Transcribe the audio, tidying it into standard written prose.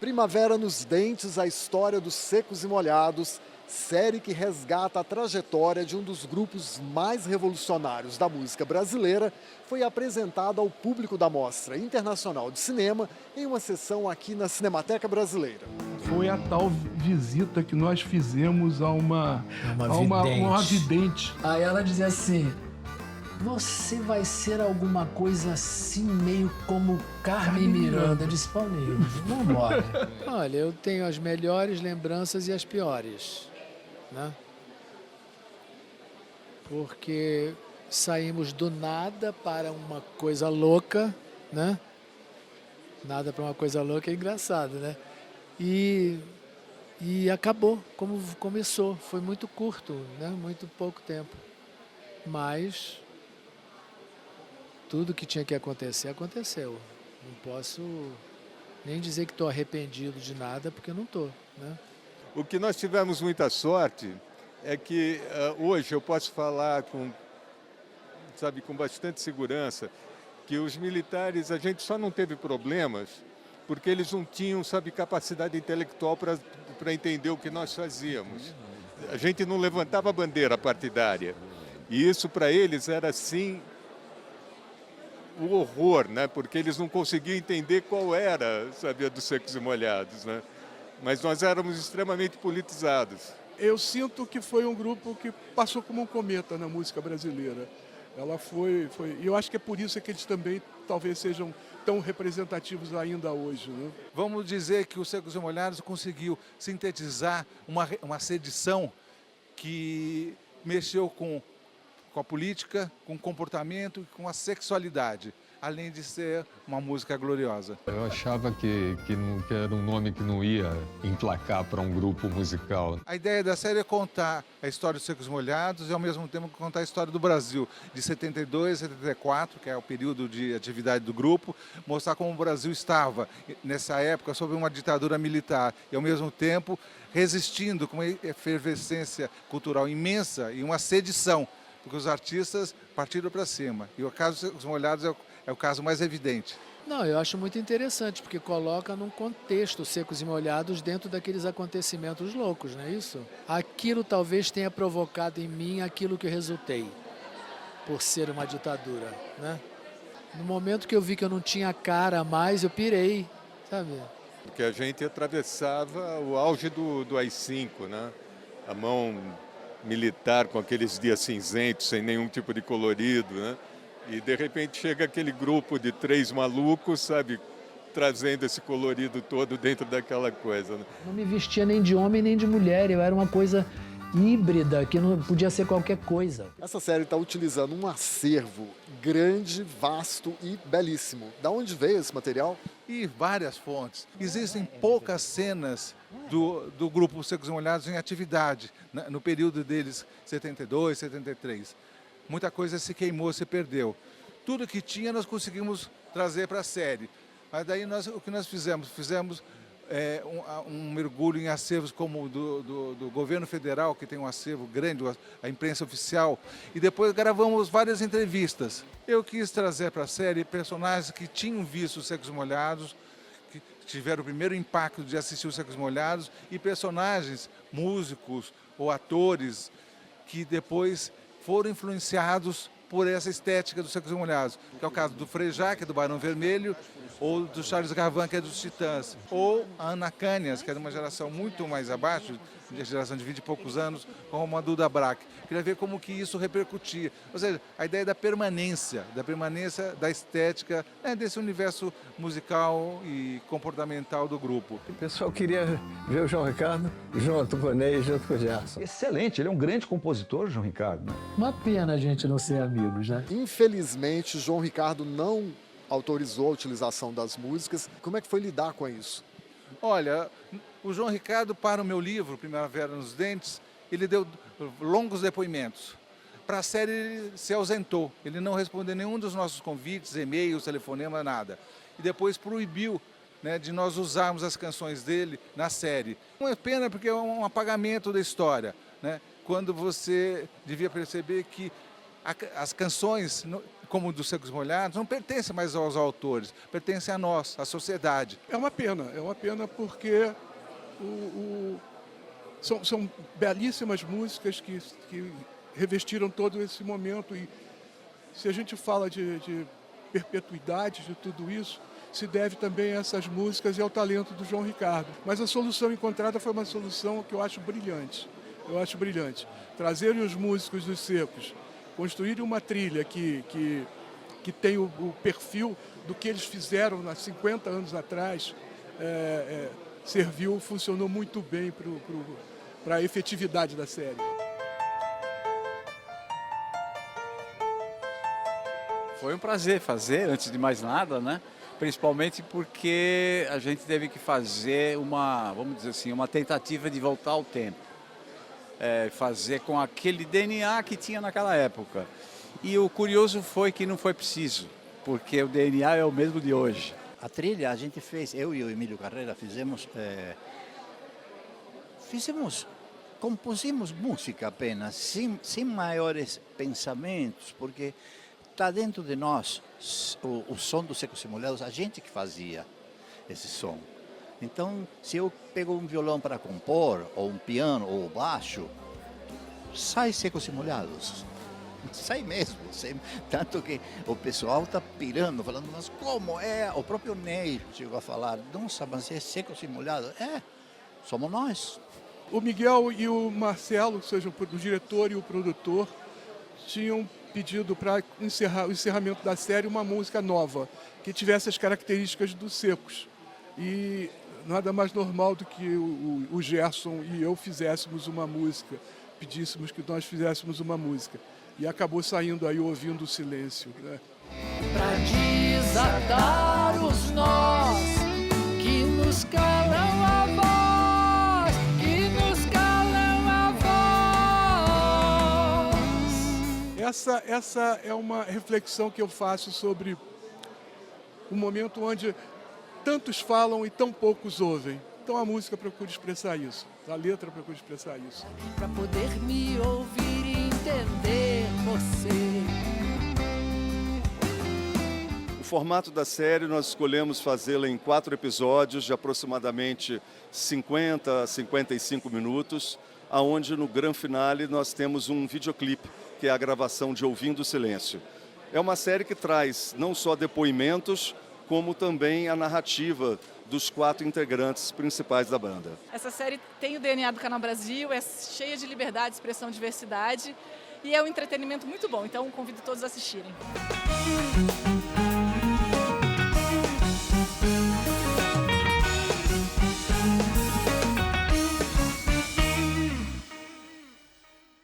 Primavera nos Dentes, a história dos Secos e Molhados, série que resgata a trajetória de um dos grupos mais revolucionários da música brasileira, foi apresentada ao público da Mostra Internacional de Cinema em uma sessão aqui na Cinemateca Brasileira. Foi a tal visita que nós fizemos a uma vidente. Aí ela dizia assim: você vai ser alguma coisa assim, meio como Carmen Miranda. Eu disse: Paulinho, vamos embora. Olha, eu tenho as melhores lembranças e as piores, né? Porque saímos do nada para uma coisa louca, né? Nada para uma coisa louca é engraçado, né? E acabou como começou. Foi muito curto, né? Muito pouco tempo. Mas tudo que tinha que acontecer, aconteceu. Não posso nem dizer que estou arrependido de nada, porque eu não estou, né? O que nós tivemos muita sorte é que hoje eu posso falar com bastante segurança que os militares, a gente só não teve problemas porque eles não tinham, capacidade intelectual para entender o que nós fazíamos. A gente não levantava a bandeira partidária. E isso para eles era, assim, o horror, né? Porque eles não conseguiam entender qual era, dos Secos e Molhados, né? Mas nós éramos extremamente politizados. Eu sinto que foi um grupo que passou como um cometa na música brasileira. Ela foi, e eu acho que é por isso que eles também talvez sejam tão representativos ainda hoje, né? Vamos dizer que o Secos e Molhados conseguiu sintetizar uma sedição que mexeu com a política, com o comportamento e com a sexualidade, além de ser uma música gloriosa. Eu achava que era um nome que não ia emplacar para um grupo musical. A ideia da série é contar a história dos Secos e Molhados e, ao mesmo tempo, contar a história do Brasil, de 72 a 74, que é o período de atividade do grupo, mostrar como o Brasil estava, nessa época, sob uma ditadura militar e, ao mesmo tempo, resistindo com uma efervescência cultural imensa e uma sedição, porque os artistas partiram para cima. E o caso dos Secos e Molhados é o caso mais evidente. Não, eu acho muito interessante, porque coloca num contexto Secos e Molhados dentro daqueles acontecimentos loucos, não é isso? Aquilo talvez tenha provocado em mim aquilo que eu resultei, por ser uma ditadura, né? No momento que eu vi que eu não tinha cara mais, eu pirei, sabe? Porque a gente atravessava o auge do AI-5, né? A mão militar com aqueles dias cinzentos, sem nenhum tipo de colorido, né? E, de repente, chega aquele grupo de 3 malucos, trazendo esse colorido todo dentro daquela coisa, né? Não me vestia nem de homem nem de mulher, eu era uma coisa híbrida, que não podia ser qualquer coisa. Essa série está utilizando um acervo grande, vasto e belíssimo. Da onde veio esse material? E várias fontes. Existem poucas cenas do grupo Secos e Molhados em atividade, no período deles, 72, 73. Muita coisa se queimou, se perdeu. Tudo que tinha nós conseguimos trazer para a série. Mas daí o que nós fizemos? Fizemos um mergulho em acervos como o do governo federal, que tem um acervo grande, a imprensa oficial, e depois gravamos várias entrevistas. Eu quis trazer para a série personagens que tinham visto os Secos e Molhados, que tiveram o primeiro impacto de assistir os Secos e Molhados, e personagens, músicos ou atores, que depois foram influenciados por essa estética dos Secos e Molhados, que é o caso do Frejá, que é do Barão Vermelho, ou do Charles Gavan, que é dos Titãs, ou a Ana Cânias, que é de uma geração muito mais abaixo, de geração de 20 e poucos anos, como a Duda Brack. Queria ver como que isso repercutia. Ou seja, a ideia da permanência da estética, desse universo musical e comportamental do grupo. O pessoal queria ver o João Ricardo junto com o Ney, junto com o Gerson. Excelente, ele é um grande compositor, João Ricardo, né? Uma pena a gente não ser amigos, né? Infelizmente, João Ricardo não autorizou a utilização das músicas. Como é que foi lidar com isso? Olha, o João Ricardo, para o meu livro, Primavera nos Dentes, ele deu longos depoimentos. Para a série, ele se ausentou. Ele não respondeu nenhum dos nossos convites, e-mails, telefonema, nada. E depois proibiu, né, de nós usarmos as canções dele na série. Não é pena porque é um apagamento da história, né? Quando você devia perceber que As canções, como dos Secos e Molhados, não pertencem mais aos autores, pertencem a nós, à sociedade. É uma pena porque são belíssimas músicas que revestiram todo esse momento. E se a gente fala de perpetuidade de tudo isso, se deve também a essas músicas e ao talento do João Ricardo. Mas a solução encontrada foi uma solução que eu acho brilhante. Trazerem os músicos dos Secos, construírem uma trilha que tem o perfil do que eles fizeram há 50 anos atrás, funcionou muito bem para a efetividade da série. Foi um prazer fazer, antes de mais nada, né? Principalmente porque a gente teve que fazer vamos dizer assim, uma tentativa de voltar ao tempo. Fazer com aquele DNA que tinha naquela época. E o curioso foi que não foi preciso, porque o DNA é o mesmo de hoje. A trilha a gente fez, eu e o Emílio Carreira compusemos música apenas, sem maiores pensamentos, porque está dentro de nós o som dos Secos e Molhados, a gente que fazia esse som. Então, se eu pego um violão para compor, ou um piano, ou baixo, sai Secos e Molhados. Sai mesmo. Tanto que o pessoal está pirando, falando, mas como é? O próprio Ney chegou a falar, nossa, mas é Secos e Molhados. Somos nós. O Miguel e o Marcelo, ou seja, o diretor e o produtor, tinham pedido para o encerramento da série uma música nova, que tivesse as características dos Secos. E nada mais normal do que o Gerson e eu fizéssemos uma música, pedíssemos que nós fizéssemos uma música. E acabou saindo aí Ouvindo o Silêncio. Né? Pra desatar os nós que nos calam a voz, Essa é uma reflexão que eu faço sobre o momento onde tantos falam e tão poucos ouvem. Então a música procura expressar isso, a letra procura expressar isso. Para poder me ouvir e entender você. O formato da série nós escolhemos fazê-la em 4 episódios de aproximadamente 50 a 55 minutos, aonde no grande finale nós temos um videoclipe, que é a gravação de Ouvindo o Silêncio. É uma série que traz não só depoimentos, como também a narrativa dos 4 integrantes principais da banda. Essa série tem o DNA do Canal Brasil, é cheia de liberdade, expressão, diversidade e é um entretenimento muito bom, então convido todos a assistirem.